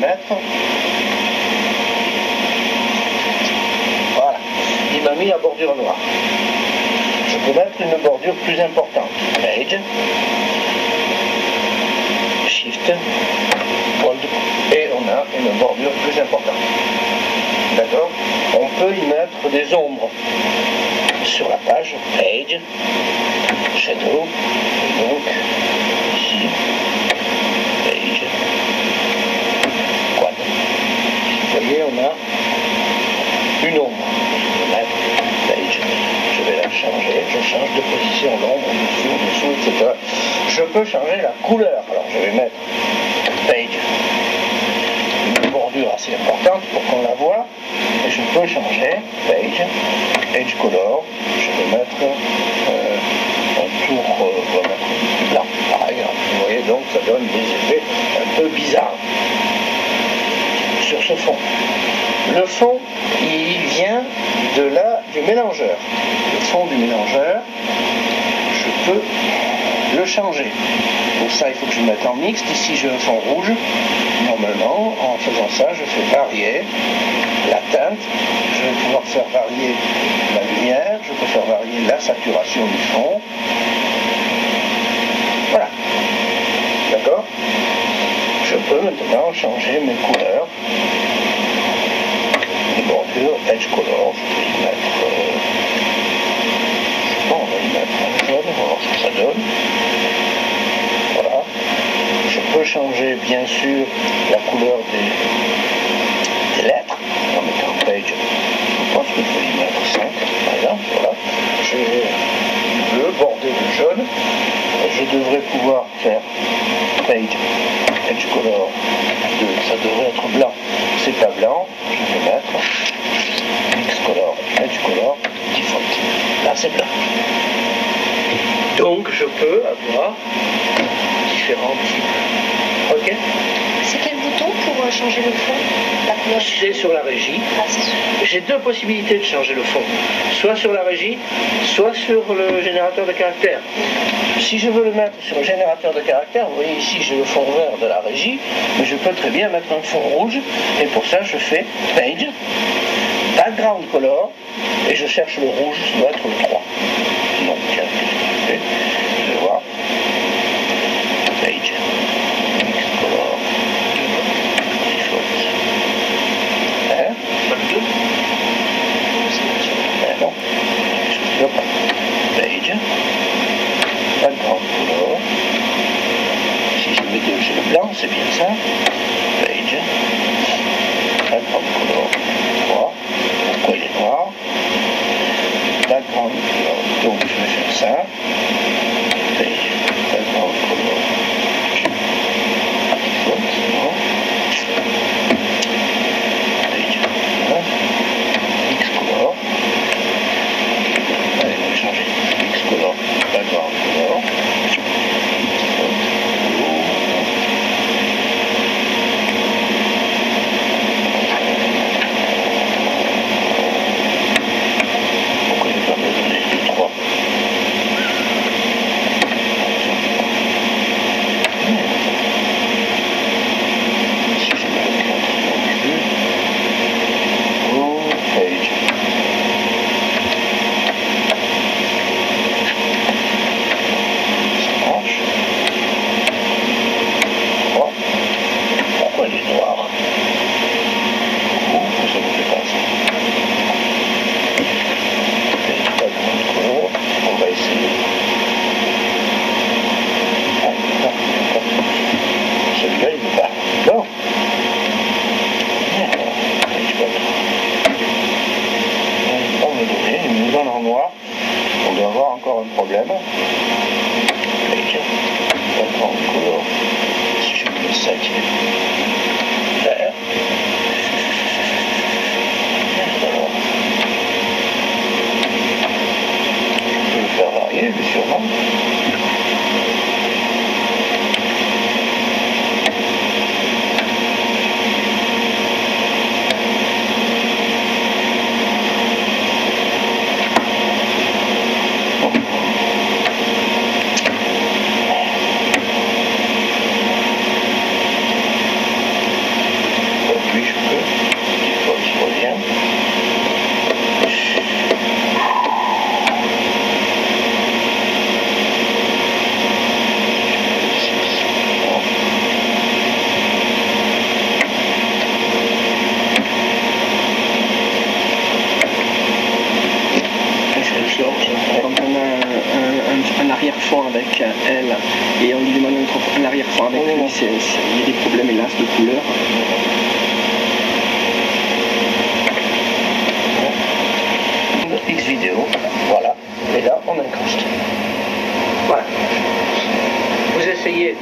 mettre. Voilà. Il m'a mis la bordure noire. Je peux mettre une bordure plus importante. Page. Shift. Hold. Et on a une bordure plus importante. D'accord? On peut y mettre des ombres sur la page. Page. Shadow. Et donc, ici. Page. Quad. Vous voyez, on a une ombre. Je vais mettre Page. Je vais la changer. Je change de position l'ombre, dessous, etc. Je peux changer la couleur. Alors, je vais mettre Page. Une bordure assez importante pour qu'on la voie. Et je peux changer Page. Edge Color. Je vais mettre un tour blanc. Pareil. Vous voyez, donc, ça donne des effets un peu bizarres sur ce fond. Le fond, il vient du mélangeur. Le fond du mélangeur, je peux le changer. Pour ça, il faut que je le mette en mixte. Ici, j'ai un fond rouge. Normalement, en faisant ça, je fais varier la teinte. Je vais pouvoir faire varier la lumière. Je peux faire varier la saturation du fond. Voilà. D'accord? Je peux maintenant changer mes couleurs. Les bordures, Edge Color, je peux y mettre, on va y mettre un jaune, on va voir ce que ça donne. Voilà. Je peux changer bien sûr la couleur des lettres en mettant Page. Je pense que je vais y mettre 5 par exemple. Voilà. J'ai du bleu bordé de jaune. Je devrais pouvoir faire Page, Edge Color 2, ça devrait être blanc. C'est pas blanc, je vais mettre Mix Color, Edge Color, Default. Là c'est blanc. Donc je peux avoir différents types. Ok? C'est quel bouton pour changer le fond? La couleur? C'est sur la régie. Ah, c'est sûr. J'ai deux possibilités de changer le fond. Soit sur la régie, soit sur le générateur de caractères. Si je veux le mettre sur le générateur de caractères, vous voyez ici j'ai le fond vert de la régie, mais je peux très bien mettre un fond rouge, et pour ça je fais Page, Background Color, et je cherche le rouge, ça doit être le 3. Donc tiens, qu'est-ce que je fais? Je vais voir. Page, Mix Color, Default. Hein? Pas le 2? Ben non, je ne pas. Page. Background Color. Si je mets 2, j'ai le blanc, c'est bien ça. Page. Background Color 3. Pourquoi il est noir? Background contraste de couleur. X vidéo, voilà, et là on incruste. Voilà. Vous essayez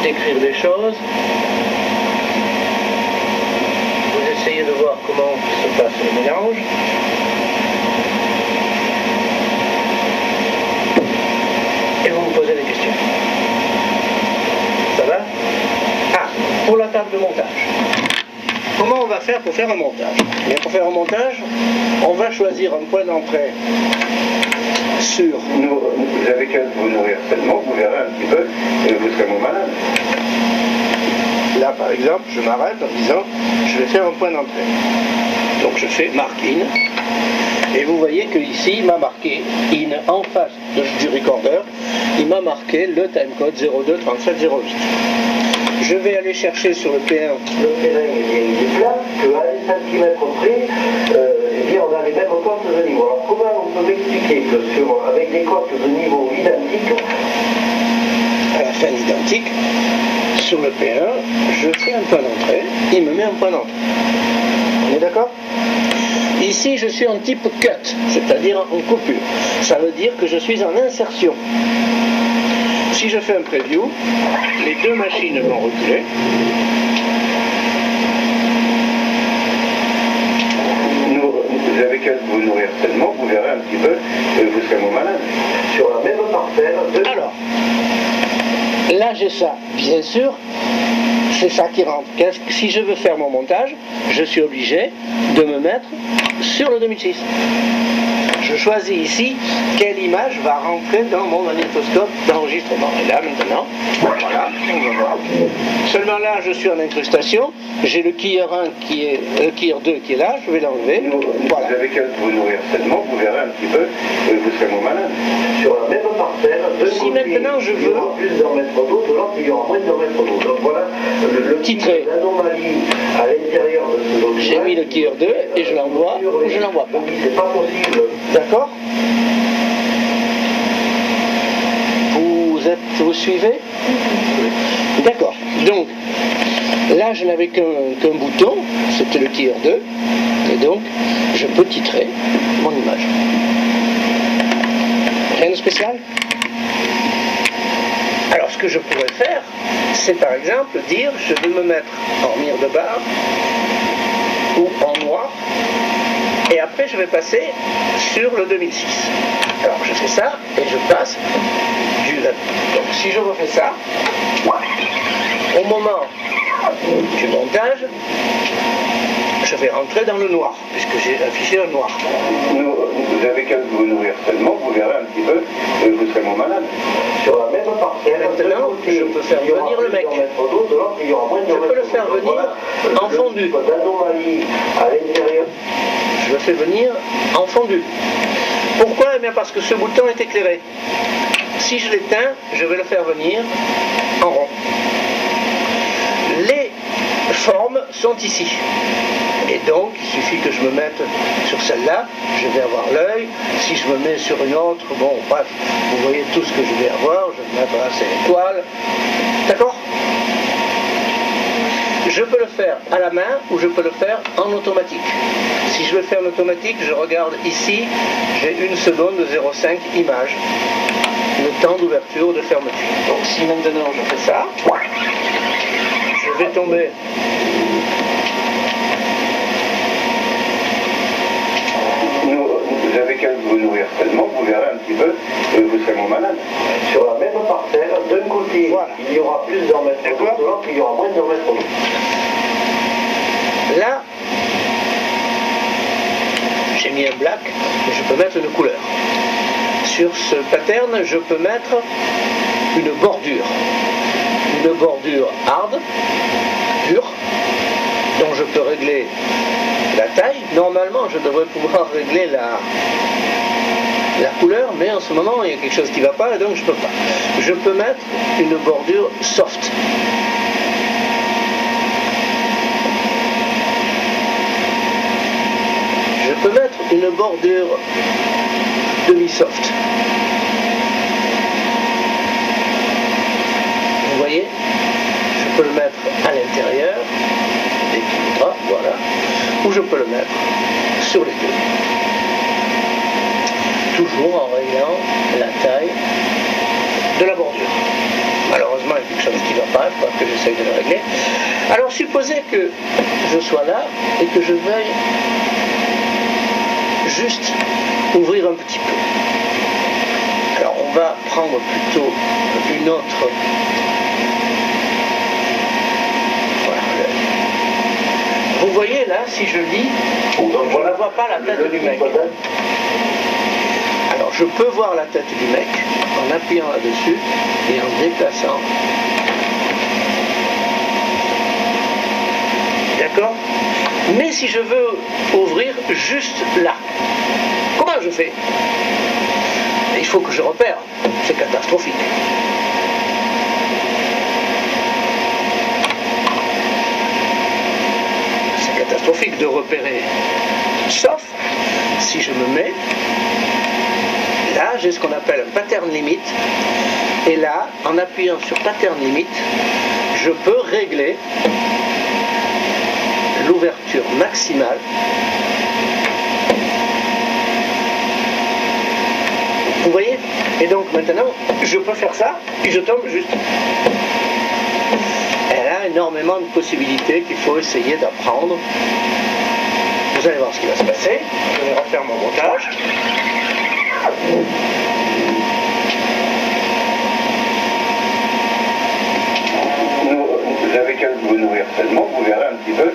d'écrire des choses, vous essayez de voir comment se passe le mélange. Et vous me posez des questions. Ça va? Ah, pour la table de montage. Comment on va faire pour faire un montage? Bien, pour faire un montage, on va choisir un point d'entrée sur... Vous avez qu'à vous nourrir seulement, vous verrez un petit peu, et vous serez moins malade. Là, par exemple, je m'arrête en disant, je vais faire un point d'entrée. Donc je fais mark in, et vous voyez que ici, il m'a marqué in en face du recorder, il m'a marqué le timecode 023708. Je vais aller chercher sur le P1. Le terrain il est plat, qu'à des centimètres près, eh bien, on a les mêmes cotes de niveau. Alors comment on peut m'expliquer que avec des cotes de niveau identiques, à la fin identique, sur le P1, je fais un point d'entrée, il me met un point d'entrée. On est d'accord? Ici, je suis en type cut, c'est-à-dire en coupure. Ça veut dire que je suis en insertion. Si je fais un preview, les deux machines vont reculer. vous avez qu'à vous nourrir seulement, vous verrez un petit peu, et vous serez moins malade. Sur la même parcelle. Alors, là j'ai ça, bien sûr, c'est ça qui rentre. Si je veux faire mon montage, je suis obligé de me mettre sur le 2006. Je choisis ici quelle image va rentrer dans mon magnétoscope d'enregistrement. Et là maintenant, voilà, on va voir. Seulement là, je suis en incrustation. J'ai le keyer 1 qui est le keyer 2 qui est là, je vais l'enlever. Voilà. Vous avez qu'à vous nourrir seulement, vous verrez un petit peu, et vous serez moins malade. Sur la même parcelle, si maintenant je veux plus d'un mètre d'eau, de l'autre il y aura moins d'un mètre d'eau. Donc voilà le titrer. L'anomalie à l'intérieur de ce document. J'ai mis le keyer 2 et je l'envoie ou je l'envoie pas. C'est pas possible. D'accord? Vous suivez? D'accord. Donc, là, je n'avais qu'un bouton, c'était le keyer 2, et donc, je peux titrer mon image. Rien de spécial? Alors, ce que je pourrais faire, c'est par exemple dire, je vais me mettre en mire de barre, ou en noir, et après je vais passer sur le 2006. Alors je fais ça et je passe du... Donc si je refais ça, au moment du montage, je vais rentrer dans le noir, puisque j'ai affiché un noir. Vous avez qu'à vous nourrir seulement, vous verrez un petit peu, et vous serez moins malade. Sur la même parcelle, maintenant, je peux faire venir le mec. Je peux le faire venir en fondu. Je le fais venir en fondu. Pourquoi? Eh bien parce que ce bouton est éclairé. Si je l'éteins, je vais le faire venir en rond. Les formes sont ici. Et donc, il suffit que je me mette sur celle-là, je vais avoir l'œil. Si je me mets sur une autre, bon, bref, vous voyez tout ce que je vais avoir. Je vais mettre là, c'est l'étoile. D'accord? Je peux le faire à la main ou je peux le faire en automatique. Si je le fais en automatique, je regarde ici, j'ai 1 seconde de 0,5 images. Le temps d'ouverture ou de fermeture. Donc si maintenant je fais ça, je vais tomber vous avez qu'à vous nourrir seulement, vous verrez un petit peu, et vous serez moins malade. Sur la même parcelle, d'un côté, voilà. Il y aura plus d'un mètre d'eau, de l'autre, il y aura moins d'un mètre d'eau. Là, j'ai mis un black, mais je peux mettre une couleur. Sur ce pattern, je peux mettre une bordure. Une bordure hard, pure, dont je peux régler la taille. Normalement, je devrais pouvoir régler la couleur, mais en ce moment, il y a quelque chose qui ne va pas, et donc je ne peux pas. Je peux mettre une bordure soft. Je peux mettre une bordure demi-soft. Vous voyez? Je peux le mettre à l'intérieur. voilà, ou je peux le mettre sur les deux. Toujours en réglant la taille de la bordure. Malheureusement, il y a quelque chose qui ne va pas, il faut que j'essaye de le régler. Alors, supposez que je sois là et que je veuille juste ouvrir un petit peu. Alors, on va prendre plutôt une autre. Voilà. Vous voyez là, si je lis, je ne vois pas la tête du mec. Alors, je peux voir la tête du mec en appuyant là-dessus et en déplaçant. D'accord? Mais si je veux ouvrir juste là, comment je fais? Il faut que je repère. C'est catastrophique. C'est catastrophique de repérer. Sauf si je me mets. Là, j'ai ce qu'on appelle un pattern limit. Et là, en appuyant sur pattern limit, je peux régler l'ouverture maximale. Vous voyez? Et donc maintenant, je peux faire ça, puis je tombe juste. Elle a énormément de possibilités qu'il faut essayer d'apprendre. Vous allez voir ce qui va se passer. Je vais refaire mon montage. Vous avez qu'à vous nourrir seulement, vous verrez un petit peu.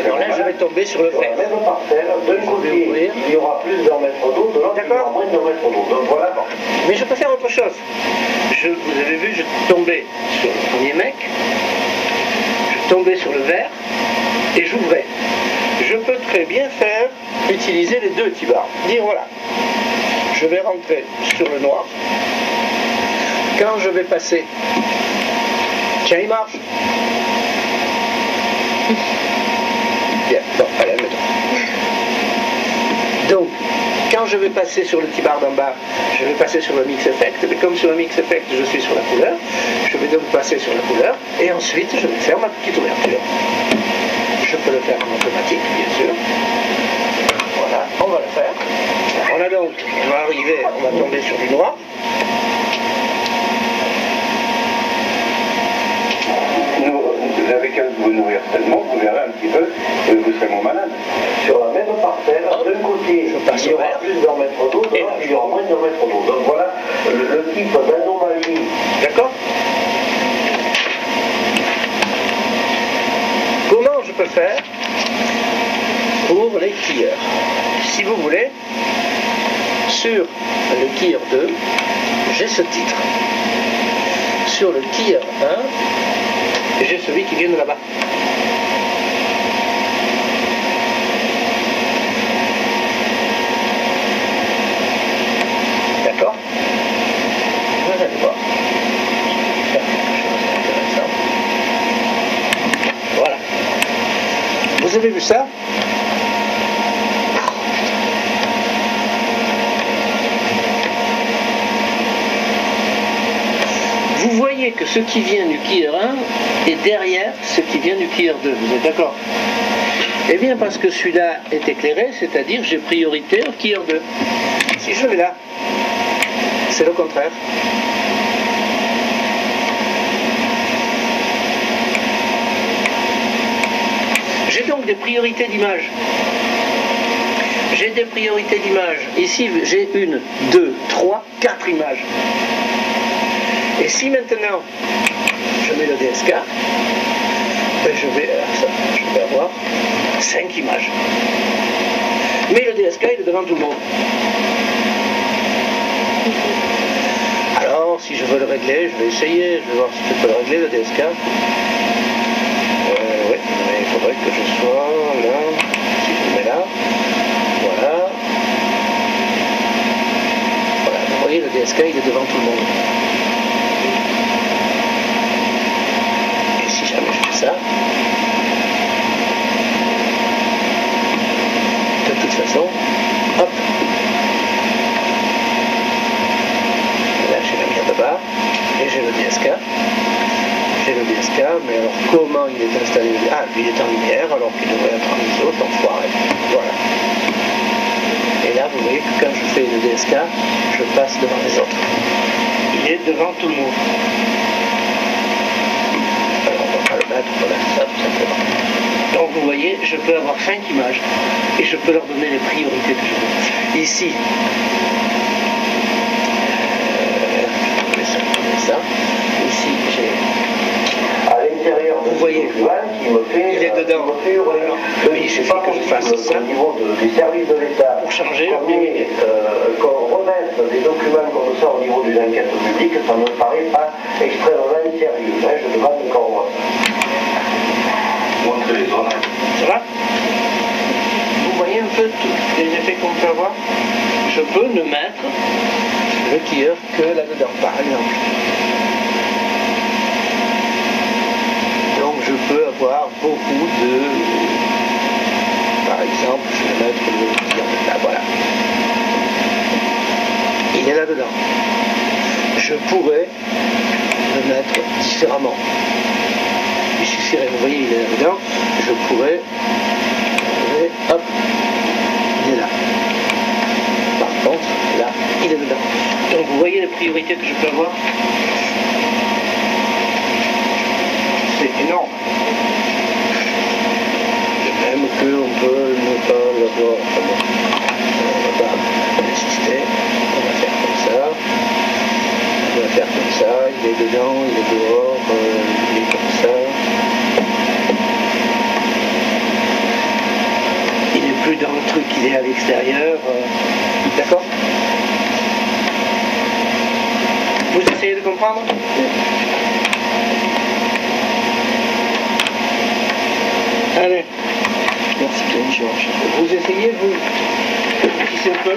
Alors là, je vais tomber sur le fer. Même par terre, d'un côté, il y aura plus d'un mètre d'eau, de l'autre, il y aura moins d'un mètre d'eau. Donc voilà. Mais je peux faire autre chose. Vous avez vu, je tombais sur le premier mec, je tombais sur le vert et j'ouvrais. Je peux très bien faire utiliser les deux T-bars. Dire voilà, je vais rentrer sur le noir. Quand je vais passer, tiens, il marche. Bien, bon, allez, mettons. Donc, quand je vais passer sur le T-bar d'en bas, je vais passer sur le Mix Effect. Mais comme sur le Mix Effect, je suis sur la couleur, je vais donc passer sur la couleur. Et ensuite, je vais faire ma petite ouverture. Je peux le faire en automatique, bien sûr. Voilà, on va le faire. On a donc, on va arriver, on va tomber sur du noir. Vous avez qu'à vous nourrir seulement, vous verrez un petit peu, vous serez moins malade. Sur la même parcelle, d'un côté, il y aura plus d'un mètre d'eau, de l'autre, il y aura moins d'un mètre d'eau. Donc voilà le type d'anomalie. D'accord? Comment je peux faire pour les quilleurs? Si vous voulez, sur le quilleur 2, j'ai ce titre. Sur le quilleur 1, j'ai celui qui vient de là-bas. D'accord? Vous allez voir. Faire quelque chose d'intéressant. Voilà. Vous avez vu ça? Vous voyez que ce qui vient du quilleur 1 est derrière ce qui vient du quilleur 2. Vous êtes d'accord? Eh bien, parce que celui-là est éclairé, c'est-à-dire j'ai priorité au quilleur 2. Si je vais là, c'est le contraire. J'ai donc des priorités d'image. J'ai des priorités d'image. Ici, j'ai 1, 2, 3, 4 images. Et si maintenant je mets le DSK, ben je vais avoir 5 images. Mais le DSK il est devant tout le monde. Alors si je veux le régler, je vais essayer, je vais voir si je peux le régler le DSK. Oui, mais il faudrait que je sois là. Si je le mets là, voilà. Voilà, vous voyez le DSK il est devant tout le monde. Ça. De toute façon, hop, là j'ai la lumière de bas et j'ai le DSK, mais Ah, lui il est en lumière alors qu'il devrait être en ISO, l'enfoiré. Voilà. Et là, vous voyez que quand je fais le DSK, je passe devant les autres. Il est devant tout le monde. Alors, on va pas le mettre, voilà, ça tout simplement. Donc vous voyez, je peux avoir 5 images et je peux leur donner les priorités que je veux. Ici, ça. Ici, j'ai... À l'intérieur de vous voyez, qui me fait, il est dedans. Oui, il suffit que je fasse ça au niveau des services de l'État pour changer leur priorité. Qu'on remette des documents comme ça au niveau d'une enquête publique, ça ne me paraît pas extrêmement sérieux. Hein, je demande encore moi. Montrer les zones. Ça va? Vous voyez un peu tous les effets qu'on peut avoir? Je peux ne mettre le tireur que là-dedans, par exemple. Donc je peux avoir beaucoup de... Par exemple, je vais mettre le tireur là, voilà. Il est là-dedans. Je pourrais le mettre différemment. Il suffirait, vous voyez, il est là-dedans, je pourrais, hop, il est là. Par contre, là, il est dedans. Donc vous voyez les priorités que je peux avoir? C'est énorme. Et même qu'on peut ne pas l'avoir. On va pas insister, on va faire comme ça. On va faire comme ça, il est dedans, il est dehors, il est comme ça. Il n'est plus dans le truc, il est à l'extérieur. D'accord? Vous essayez de comprendre? Allez. Merci bien, Georges. Vous essayez, vous, si c'est un peu.